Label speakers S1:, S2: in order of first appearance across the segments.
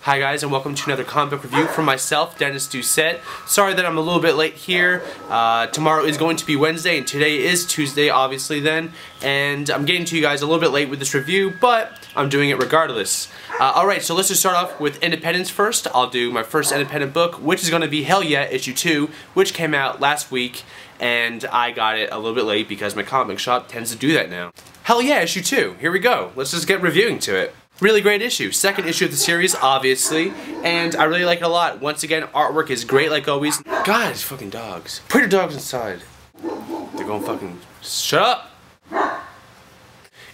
S1: Hi guys, and welcome to another comic book review from myself, Dennis Doucette. Sorry that I'm a little bit late here. Tomorrow is going to be Wednesday, and today is Tuesday, obviously then. And I'm getting to you guys a little bit late with this review, but I'm doing it regardless. Alright, so let's just start off with Independence first. I'll do my first independent book, which is going to be Hell Yeah, issue 2, which came out last week. And I got it a little bit late because my comic shop tends to do that now. Hell Yeah, issue 2. Here we go. Let's just get reviewing to it. Really great issue. Second issue of the series, obviously, and I really like it a lot. Once again, artwork is great like always. God, these fucking dogs. Put your dogs inside. They're going fucking... Shut up!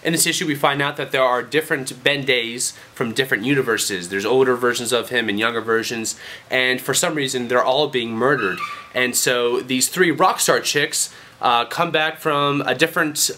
S1: In this issue, we find out that there are different Ben Days from different universes. There's older versions of him and younger versions, and for some reason, they're all being murdered. And so, these three rock star chicks come back from a different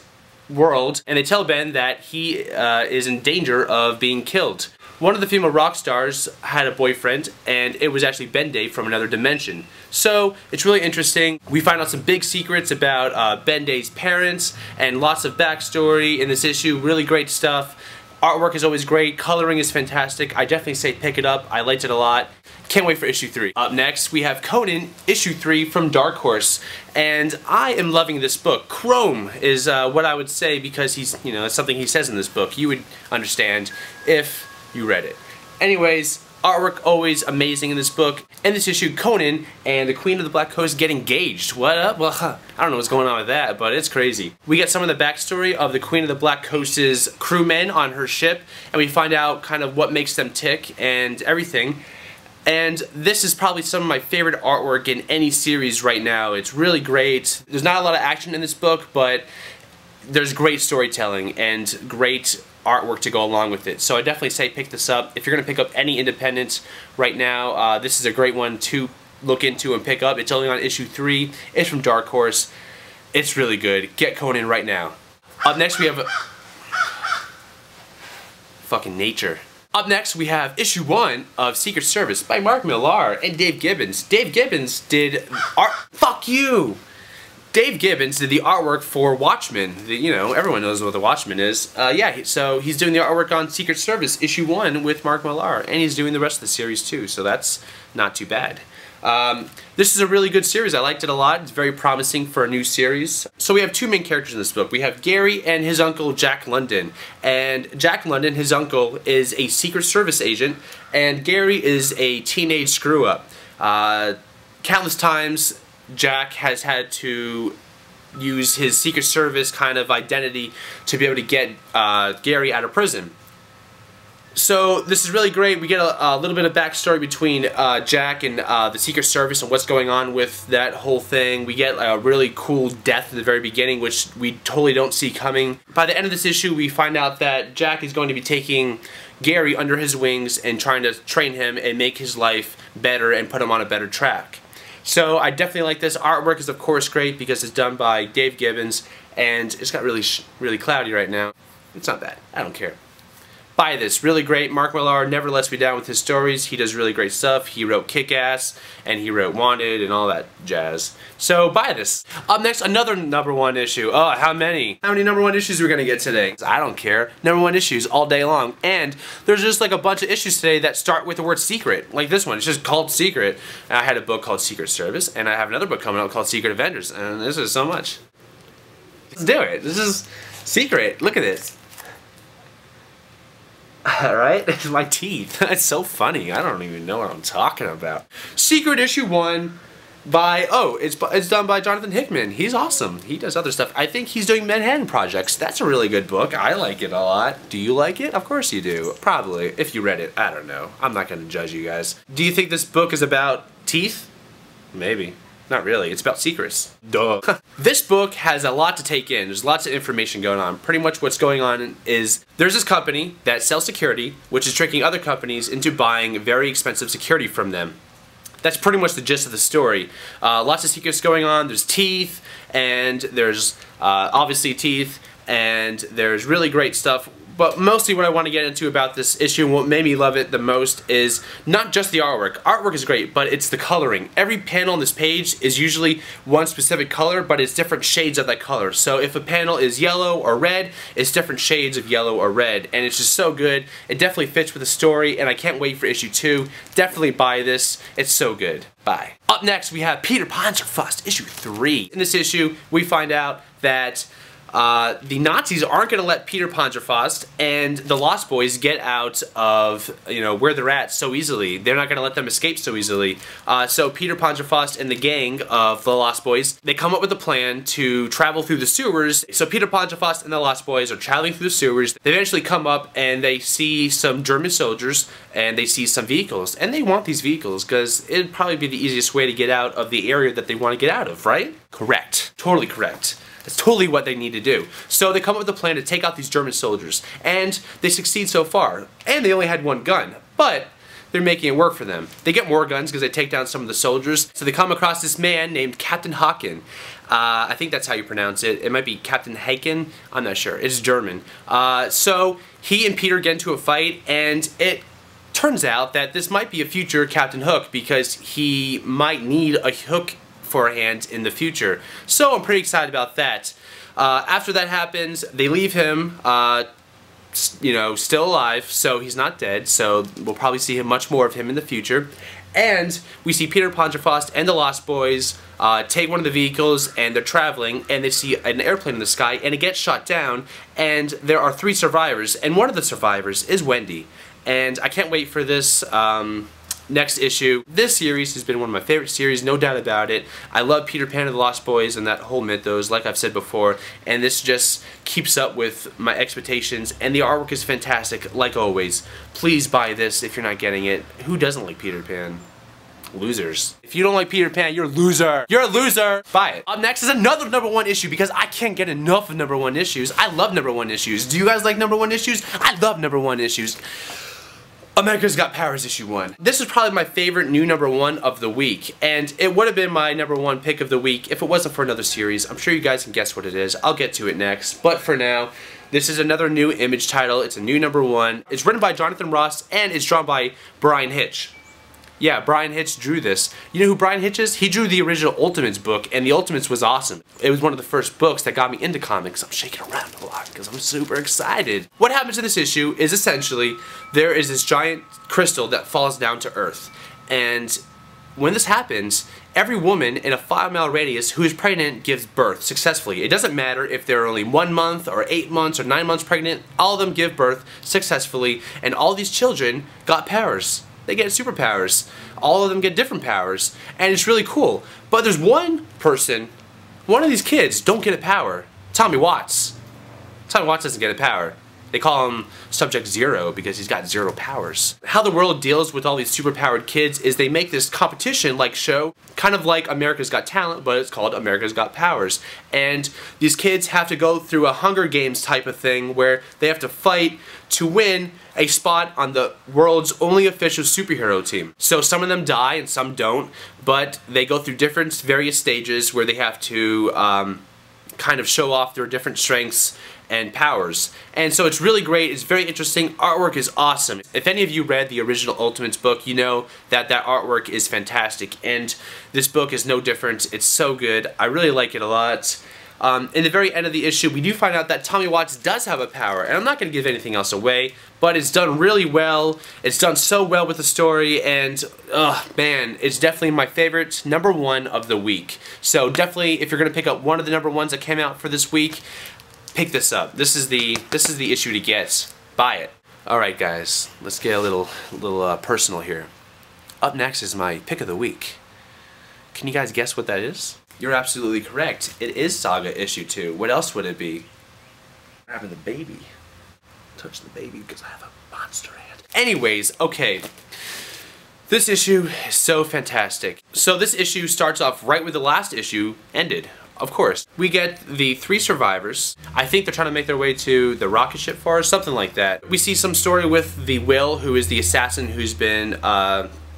S1: world, and they tell Ben that he is in danger of being killed. One of the female rock stars had a boyfriend, and it was actually Ben Day from another dimension. So it's really interesting. We find out some big secrets about Ben Day's parents and lots of backstory in this issue. Really great stuff. Artwork is always great. Coloring is fantastic. I definitely say pick it up. I liked it a lot. Can't wait for issue 3. Up next, we have Conan, issue 3 from Dark Horse, and I am loving this book. Chrome is what I would say because he's, it's something he says in this book. You would understand if you read it. Anyways, artwork always amazing in this book. In this issue, Conan and the Queen of the Black Coast get engaged. What up? Well, I don't know what's going on with that, but it's crazy. We get some of the backstory of the Queen of the Black Coast's crewmen on her ship, and we find out kind of what makes them tick and everything. And this is probably some of my favorite artwork in any series right now. It's really great. There's not a lot of action in this book, but there's great storytelling and great artwork to go along with it. So I definitely say pick this up. If you're going to pick up any independent right now, this is a great one to look into and pick up. It's only on issue 3. It's from Dark Horse. It's really good. Get Conan right now. Up next we have fucking nature. Up next, we have issue 1 of Secret Service by Mark Millar and Dave Gibbons. Dave Gibbons did art. Fuck you! Dave Gibbons did the artwork for Watchmen. Everyone knows what the Watchmen is. So he's doing the artwork on Secret Service issue 1 with Mark Millar, and he's doing the rest of the series too. So that's not too bad. This is a really good series. I liked it a lot. It's very promising for a new series. So we have two main characters in this book. We have Gary and his uncle Jack London. And Jack London, his uncle, is a Secret Service agent, and Gary is a teenage screw-up. Countless times, Jack has had to use his Secret Service kind of identity to be able to get Gary out of prison. So this is really great. We get a little bit of backstory between Jack and the Secret Service and what's going on with that whole thing. We get a really cool death at the very beginning, which we totally don't see coming. By the end of this issue, we find out that Jack is going to be taking Gary under his wings and trying to train him and make his life better and put him on a better track. So I definitely like this. Artwork is of course great because it's done by Dave Gibbons, and it's got really cloudy right now. It's not bad. I don't care. Buy this. Really great. Mark Millar never lets me down with his stories. He does really great stuff. He wrote Kick-Ass, and he wrote Wanted, and all that jazz. So buy this. Up next, another #1 issue. Oh, how many? How many #1 issues are we going to get today? I don't care. #1 issues all day long. And there's just like a bunch of issues today that start with the word secret. Like this one. It's just called Secret. And I had a book called Secret Service, and I have another book coming out called Secret Avengers. And this is so much. Let's do it. This is secret. Look at this. Alright, it's my teeth. It's so funny. I don't even know what I'm talking about. Secret issue 1 by, it's done by Jonathan Hickman. He's awesome. He does other stuff. I think he's doing Manhattan Projects. That's a really good book. I like it a lot. Do you like it? Of course you do. Probably. If you read it. I don't know. I'm not going to judge you guys. Do you think this book is about teeth? Maybe. Not really. It's about secrets. Duh. This book has a lot to take in. There's lots of information going on. Pretty much what's going on is there's this company that sells security, which is tricking other companies into buying very expensive security from them. That's pretty much the gist of the story. Lots of secrets going on. There's teeth, and there's obviously teeth, and there's really great stuff But mostly what I want to get into about this issue and what made me love it the most is not just the artwork. Artwork is great, but it's the coloring. Every panel on this page is usually one specific color, but it's different shades of that color. So if a panel is yellow or red, it's different shades of yellow or red. And it's just so good. It definitely fits with the story, and I can't wait for issue 2. Definitely buy this. It's so good. Bye. Up next, we have Peter Panzerfaust, issue 3. In this issue, we find out that the Nazis aren't going to let Peter Panzerfaust and the Lost Boys get out of, where they're at so easily. They're not going to let them escape so easily. So Peter Panzerfaust and the gang of the Lost Boys, they come up with a plan to travel through the sewers. So Peter Panzerfaust and the Lost Boys are traveling through the sewers. They eventually come up and they see some German soldiers and they see some vehicles. And they want these vehicles because it'd probably be the easiest way to get out of the area that they want to get out of, right? Correct. Totally correct. That's totally what they need to do. So they come up with a plan to take out these German soldiers, and they succeed so far. And they only had one gun, but they're making it work for them. They get more guns because they take down some of the soldiers. So they come across this man named Captain Haken. I think that's how you pronounce it. It might be Captain Haken. I'm not sure. It's German. So he and Peter get into a fight, and it turns out that this might be a future Captain Hook because he might need a hook for a hand in the future. So I'm pretty excited about that. After that happens, they leave him, still alive, so he's not dead, so we'll probably see much more of him in the future. And we see Peter Panzerfaust and the Lost Boys take one of the vehicles, and they're traveling, and they see an airplane in the sky, and it gets shot down, and there are 3 survivors, and one of the survivors is Wendy. And I can't wait for this next issue. This series has been one of my favorite series, no doubt about it. I love Peter Pan and the Lost Boys and that whole mythos, like I've said before, and this just keeps up with my expectations, and the artwork is fantastic, like always. Please buy this if you're not getting it. Who doesn't like Peter Pan? Losers. If you don't like Peter Pan, you're a loser. You're a loser. Buy it. Up next is another #1 issue because I can't get enough of #1 issues. I love #1 issues. Do you guys like #1 issues? I love #1 issues. America's Got Powers issue 1. This is probably my favorite new #1 of the week, and it would have been my #1 pick of the week if it wasn't for another series. I'm sure you guys can guess what it is. I'll get to it next, but for now, this is another new Image title. It's a new #1. It's written by Jonathan Ross, and it's drawn by Brian Hitch. Yeah, Brian Hitch drew this. You know who Brian Hitch is? He drew the original Ultimates book, and the Ultimates was awesome. It was one of the first books that got me into comics. I'm shaking around a lot because I'm super excited. What happens in this issue is essentially there is this giant crystal that falls down to Earth. And when this happens, every woman in a 5-mile radius who is pregnant gives birth successfully. It doesn't matter if they're only 1 month or 8 months or 9 months pregnant, all of them give birth successfully, and all these children got powers. They get superpowers. All of them get different powers, and it's really cool. But there's one person, one of these kids don't get a power. Tommy Watts. Tommy Watts doesn't get a power. They call him Subject Zero because he's got 0 powers. How the world deals with all these superpowered kids is they make this competition-like show, kind of like America's Got Talent, but it's called America's Got Powers. And these kids have to go through a Hunger Games type of thing where they have to fight to win a spot on the world's only official superhero team. So some of them die and some don't, but they go through different various stages where they have to kind of show off their different strengths and powers. And so it's really great, it's very interesting, artwork is awesome. If any of you read the original Ultimates book, you know that that artwork is fantastic, and this book is no different. It's so good. I really like it a lot. In the very end of the issue, we do find out that Tommy Watts does have a power, and I'm not going to give anything else away, but it's done really well. It's done so well with the story, and man, it's definitely my favorite #1 of the week. So definitely, if you're going to pick up one of the #1s that came out for this week, pick this up. This is the issue to get. Buy it. All right, guys, let's get a little personal here. Up next is my pick of the week. Can you guys guess what that is? You're absolutely correct. It is Saga issue 2. What else would it be? Grabbing the baby. Touch the baby because I have a monster hand. Anyways, okay. This issue is so fantastic. So this issue starts off right where the last issue ended. Of course. We get the 3 survivors. I think they're trying to make their way to the rocket ship for us, something like that. We see some story with the Will, who is the assassin who's been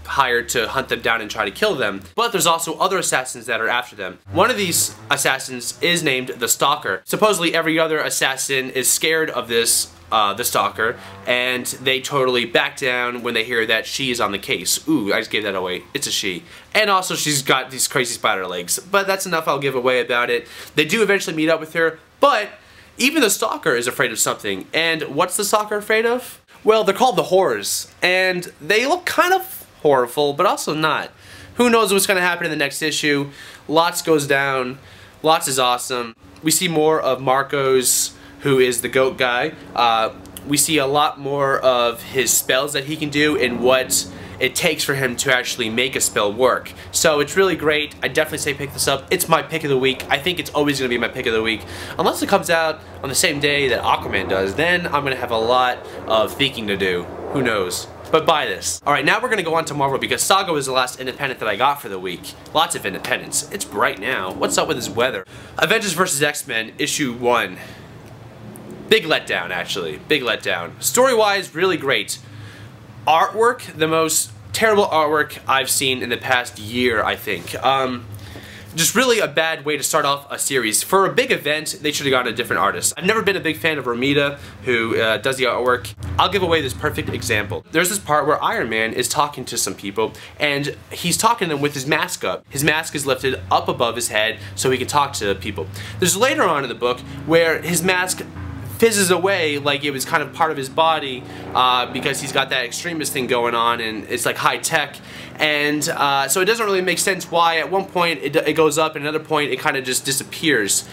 S1: hired to hunt them down and try to kill them. But there's also other assassins that are after them. One of these assassins is named the Stalker. Supposedly every other assassin is scared of this the Stalker, and they totally back down when they hear that she is on the case. Ooh, I just gave that away. It's a she. And also she's got these crazy spider legs. But that's enough I'll give away about it. They do eventually meet up with her, but even the Stalker is afraid of something. And what's the Stalker afraid of? Well, they're called the Horrors, and they look kind of horrible, but also not. Who knows what's going to happen in the next issue. Lots goes down. Lots is awesome. We see more of Marcos, who is the goat guy. We see a lot more of his spells that he can do and what it takes for him to actually make a spell work. So it's really great. I definitely say pick this up. It's my pick of the week. I think it's always going to be my pick of the week. Unless it comes out on the same day that Aquaman does, then I'm going to have a lot of thinking to do. Who knows? But buy this. Alright, now we're going to go on to Marvel because Saga was the last independent that I got for the week. Lots of independents. It's bright now. What's up with this weather? Avengers vs. X-Men, issue 1. Big letdown, actually. Big letdown. Story-wise, really great. Artwork, the most terrible artwork I've seen in the past year, I think. Just really a bad way to start off a series. For a big event, they should have gotten a different artist. I've never been a big fan of Romita, who does the artwork. I'll give away this perfect example. There's this part where Iron Man is talking to some people, and he's talking to them with his mask up. His mask is lifted up above his head so he can talk to people. There's later on in the book where his mask fizzes away like it was kind of part of his body because he's got that extremist thing going on and it's like high tech, and so it doesn't really make sense why at one point it goes up and another point it kind of just disappears.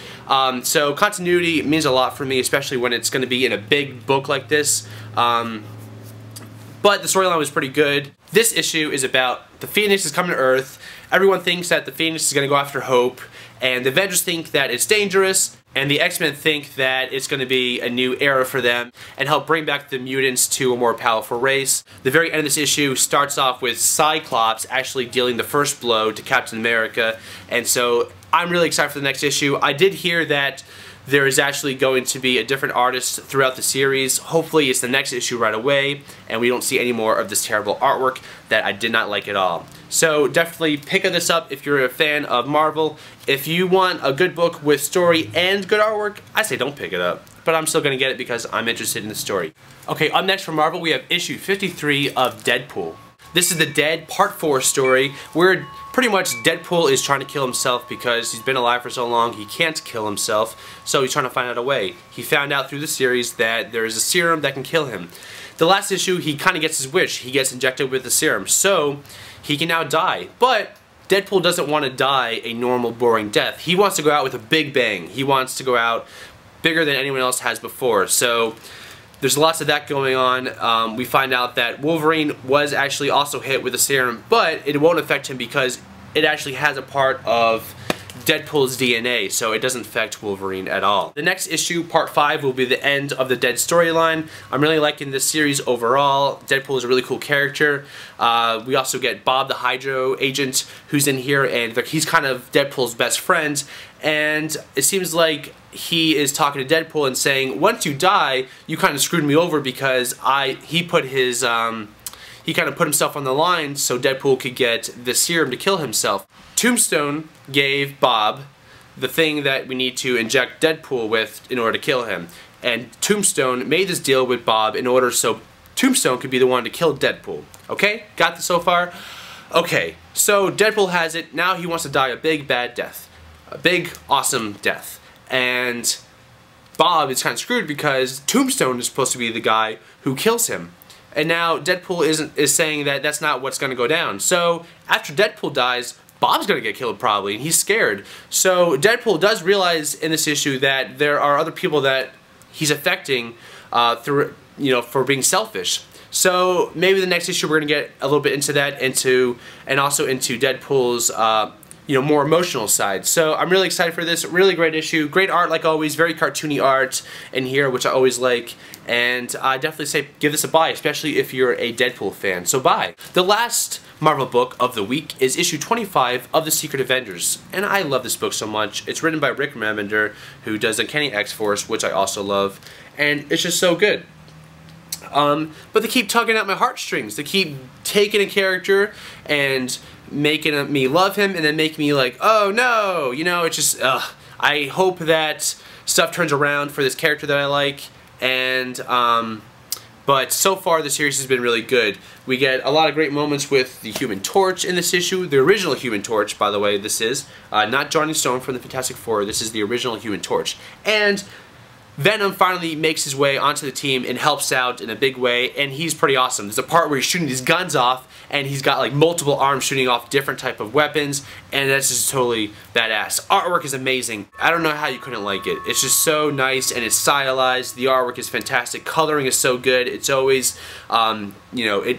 S1: So continuity means a lot for me, especially when it's going to be in a big book like this. But the storyline was pretty good. This issue is about the Phoenix is coming to Earth. Everyone thinks that the Phoenix is going to go after Hope, and the Avengers think that it's dangerous, and the X-Men think that it's going to be a new era for them and help bring back the mutants to a more powerful race. The very end of this issue starts off with Cyclops actually dealing the first blow to Captain America, and so I'm really excited for the next issue. I did hear that there is actually going to be a different artist throughout the series. Hopefully it's the next issue right away and we don't see any more of this terrible artwork that I did not like at all. So definitely pick this up if you're a fan of Marvel. If you want a good book with story and good artwork, I say don't pick it up. But I'm still going to get it because I'm interested in the story. Okay, up next from Marvel we have issue 53 of Deadpool. This is the Dead Part 4 story where pretty much Deadpool is trying to kill himself because he's been alive for so long he can't kill himself, so he's trying to find out a way. He found out through the series that there is a serum that can kill him. The last issue he kind of gets his wish. He gets injected with the serum, so he can now die. But Deadpool doesn't want to die a normal boring death. He wants to go out with a big bang. He wants to go out bigger than anyone else has before. So there's lots of that going on. We find out that Wolverine was actually also hit with a serum, but it won't affect him because it actually has a part of Deadpool's DNA, so it doesn't affect Wolverine at all. The next issue, Part 5, will be the end of the Dead storyline. I'm really liking this series overall. Deadpool is a really cool character. We also get Bob the Hydro agent who's in here, and he's kind of Deadpool's best friend, and it seems like he is talking to Deadpool and saying, once you die, you kind of screwed me over because he kind of put himself on the line so Deadpool could get the serum to kill himself. Tombstone gave Bob the thing that we need to inject Deadpool with in order to kill him. And Tombstone made this deal with Bob in order so Tombstone could be the one to kill Deadpool. Okay? Got this so far? Okay, so Deadpool has it. Now he wants to die a big bad death. A big awesome death. And Bob is kind of screwed because Tombstone is supposed to be the guy who kills him. And now Deadpool is saying that that's not what's going to go down. So after Deadpool dies, Bob's going to get killed probably, and he's scared. So Deadpool does realize in this issue that there are other people that he's affecting through, for being selfish. So maybe the next issue we're going to get a little bit into that, and also into Deadpool's more emotional side. So I'm really excited for this. Really great issue. Great art like always. Very cartoony art in here, which I always like. And I definitely say give this a buy, especially if you're a Deadpool fan. So buy. The last Marvel book of the week is issue 25 of The Secret Avengers. And I love this book so much. It's written by Rick Remender, who does Uncanny X-Force, which I also love. And it's just so good. But they keep tugging at my heartstrings. They keep taking a character and making me love him and then making me like, oh no, you know, it's just, I hope that stuff turns around for this character that I like, and, but so far the series has been really good. We get a lot of great moments with the Human Torch in this issue. The original Human Torch, by the way, this is. Not Johnny Storm from the Fantastic Four, this is the original Human Torch. And Venom finally makes his way onto the team and helps out in a big way, and he's pretty awesome. There's a part where he's shooting these guns off, and he's got like multiple arms shooting off different type of weapons, and that's just totally badass. Artwork is amazing. I don't know how you couldn't like it. It's just so nice, and it's stylized. The artwork is fantastic. Coloring is so good. It's always, you know,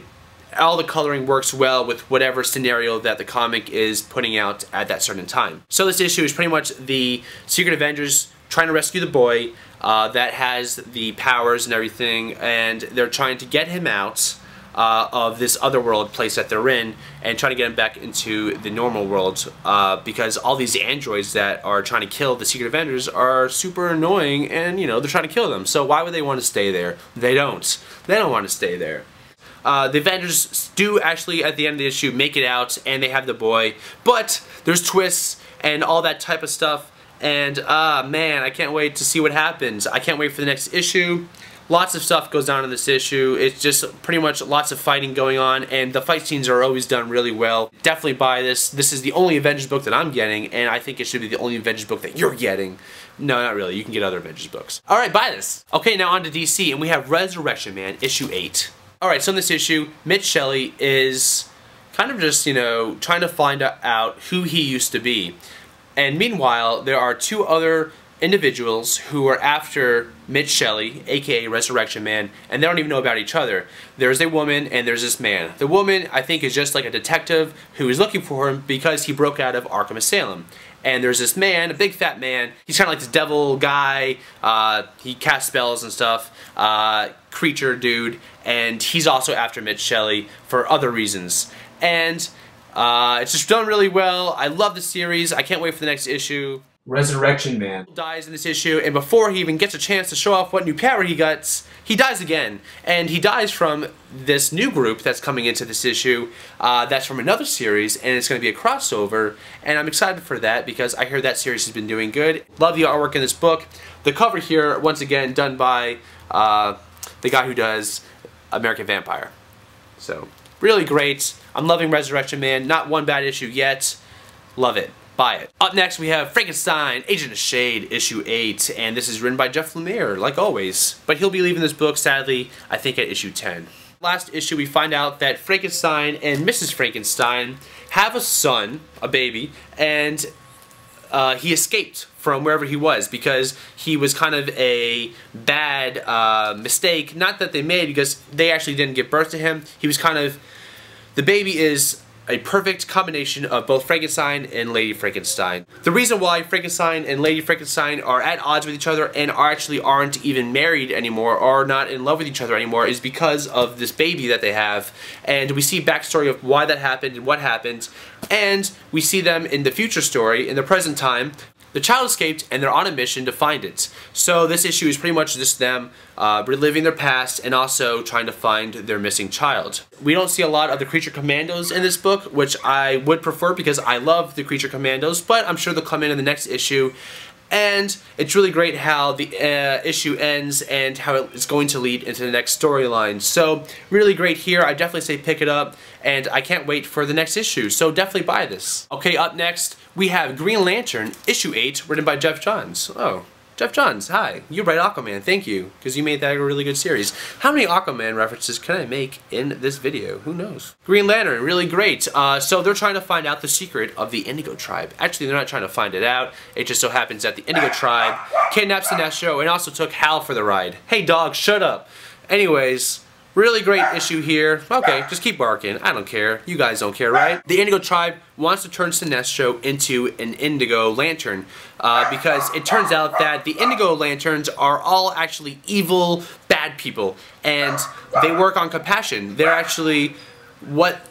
S1: all the coloring works well with whatever scenario that the comic is putting out at that certain time. So this issue is pretty much the Secret Avengers trying to rescue the boy that has the powers and everything, and they're trying to get him out of this otherworld place that they're in and trying to get him back into the normal world because all these androids that are trying to kill the Secret Avengers are super annoying, and you know, they're trying to kill them. So why would they want to stay there? They don't. They don't want to stay there. The Avengers do actually, at the end of the issue, make it out, and they have the boy, but there's twists and all that type of stuff. And man, I can't wait to see what happens. I can't wait for the next issue. Lots of stuff goes down in this issue. It's just pretty much lots of fighting going on, and the fight scenes are always done really well. Definitely buy this. This is the only Avengers book that I'm getting, and I think it should be the only Avengers book that you're getting. No, not really. You can get other Avengers books. Alright, buy this. Okay, now on to DC, and we have Resurrection Man, issue 8. Alright, so in this issue, Mitch Shelley is kind of just, you know, trying to find out who he used to be. And meanwhile, there are two other individuals who are after Mitch Shelley, aka Resurrection Man, and they don't even know about each other. There's a woman and there's this man. The woman, I think, is just like a detective who is looking for him because he broke out of Arkham Asylum. And there's this man, a big fat man. He's kind of like this devil guy. He casts spells and stuff. Creature dude. And he's also after Mitch Shelley for other reasons. And it's just done really well. I love the series. I can't wait for the next issue. Resurrection Man dies in this issue, and before he even gets a chance to show off what new power he gets, he dies again. And he dies from this new group that's coming into this issue, that's from another series, and it's going to be a crossover, and I'm excited for that because I hear that series has been doing good. Love the artwork in this book. The cover here, once again, done by the guy who does American Vampire. So, really great. I'm loving Resurrection Man. Not one bad issue yet. Love it. Buy it. Up next we have Frankenstein, Agent of Shade, issue 8, and this is written by Jeff Lemire, like always. But he'll be leaving this book, sadly, I think at issue 10. Last issue we find out that Frankenstein and Mrs. Frankenstein have a son, a baby, and he escaped from wherever he was because he was kind of a bad mistake, not that they made, because they actually didn't give birth to him. He was kind of, the baby is a perfect combination of both Frankenstein and Lady Frankenstein. The reason why Frankenstein and Lady Frankenstein are at odds with each other and aren't even married anymore or not in love with each other anymore is because of this baby that they have. And we see backstory of why that happened and what happened. And we see them in the future story, in the present time. The child escaped and they're on a mission to find it. So this issue is pretty much just them reliving their past and also trying to find their missing child. We don't see a lot of the Creature Commandos in this book, which I would prefer because I love the Creature Commandos, but I'm sure they'll come in the next issue. And it's really great how the issue ends and how it's going to lead into the next storyline. So really great here. I definitely say pick it up, and I can't wait for the next issue. So definitely buy this. Okay, up next we have Green Lantern issue 8, written by Jeff Johns. Oh, Jeff Johns, hi. You write Aquaman, thank you, because you made that a really good series. How many Aquaman references can I make in this video? Who knows? Green Lantern, really great. So they're trying to find out the secret of the Indigo Tribe. Actually, they're not trying to find it out. It just so happens that the Indigo Tribe kidnaps Sinestro and also took Hal for the ride. Hey dog, shut up. Anyways, really great issue here. Okay, just keep barking. I don't care. You guys don't care, right? The Indigo Tribe wants to turn Sinestro into an Indigo Lantern because it turns out that the Indigo Lanterns are all actually evil, bad people, and they work on compassion. They're actually what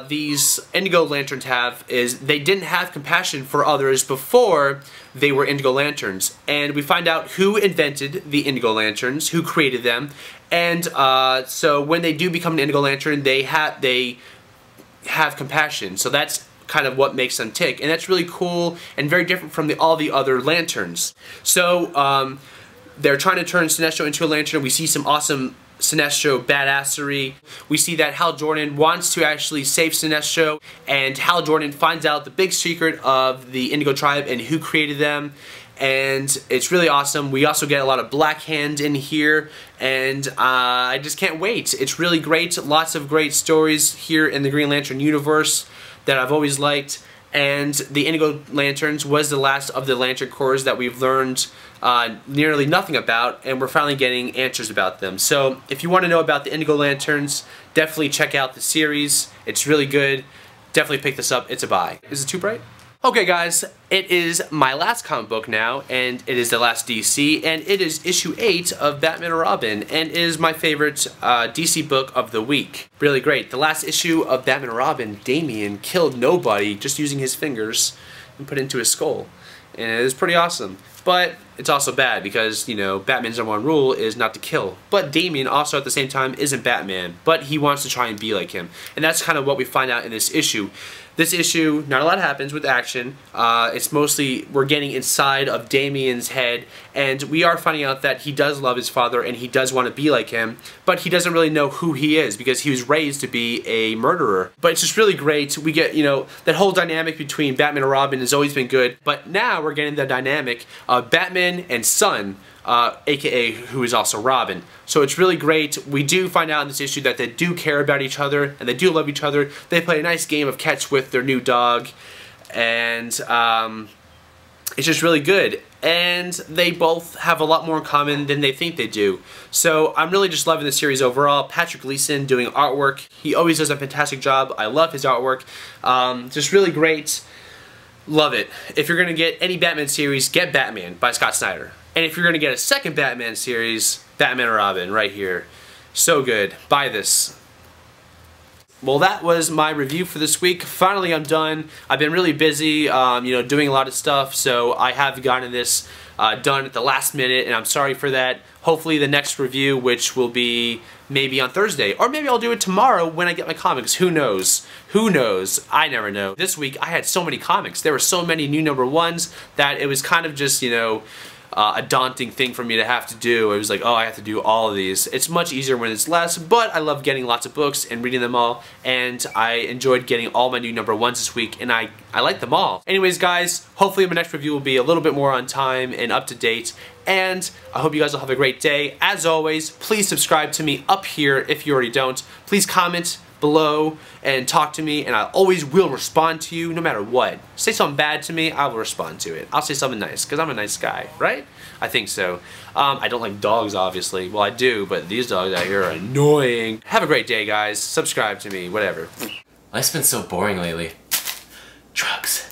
S1: these Indigo Lanterns have is they didn't have compassion for others before they were Indigo Lanterns. And we find out who invented the Indigo Lanterns, who created them, and so when they do become an Indigo Lantern, they have compassion. So that's kind of what makes them tick, and that's really cool and very different from all the other lanterns. So they're trying to turn Sinestro into a lantern. We see some awesome Sinestro badassery. We see that Hal Jordan wants to actually save Sinestro, and Hal Jordan finds out the big secret of the Indigo Tribe and who created them, and it's really awesome. We also get a lot of Black Hand in here, and I just can't wait. It's really great. Lots of great stories here in the Green Lantern universe that I've always liked, and the Indigo Lanterns was the last of the Lantern Corps that we've learned nearly nothing about, and we're finally getting answers about them. So if you want to know about the Indigo Lanterns, definitely check out the series. It's really good. Definitely pick this up. It's a buy. Is it too bright? Okay guys, it is my last comic book now, and it is the last DC, and it is issue 8 of Batman and Robin, and it is my favorite DC book of the week. Really great. The last issue of Batman and Robin, Damian killed nobody just using his fingers and put it into his skull, and it is pretty awesome. But it's also bad because, you know, Batman's #1 rule is not to kill. But Damian also at the same time isn't Batman, but he wants to try and be like him. And that's kind of what we find out in this issue. This issue, not a lot happens with action. It's mostly, we're getting inside of Damian's head, and we are finding out that he does love his father and he does want to be like him, but he doesn't really know who he is because he was raised to be a murderer. But it's just really great. We get, you know, that whole dynamic between Batman and Robin has always been good, but now we're getting the dynamic of Batman and son, aka who is also Robin. So it's really great. We do find out in this issue that they do care about each other and they do love each other. They play a nice game of catch with their new dog, and it's just really good. And they both have a lot more in common than they think they do. So I'm really just loving the series overall. Patrick Gleason doing artwork. He always does a fantastic job. I love his artwork. Just really great. Love it. If you're going to get any Batman series, get Batman by Scott Snyder. And if you're going to get a second Batman series, Batman and Robin right here. So good. Buy this. Well, that was my review for this week. Finally, I'm done. I've been really busy, you know, doing a lot of stuff, so I have gotten this done at the last minute, and I'm sorry for that. Hopefully the next review, which will be maybe on Thursday, or maybe I'll do it tomorrow when I get my comics. Who knows? Who knows? I never know. This week, I had so many comics. There were so many new #1s that it was kind of just, you know, a daunting thing for me to have to do. It was like, oh, I have to do all of these. It's much easier when it's less, but I love getting lots of books and reading them all, and I enjoyed getting all my new #1s this week, and I like them all. Anyways, guys, hopefully my next review will be a little bit more on time and up to date, and I hope you guys will have a great day. As always, please subscribe to me up here if you already don't. Please comment below and talk to me, and I always will respond to you no matter what. Say something bad to me, I will respond to it. I'll say something nice because I'm a nice guy, right? I think so. I don't like dogs, obviously. Well, I do, but these dogs out here are annoying. Have a great day, guys. Subscribe to me, whatever.
S2: Life's been so boring lately. Drugs.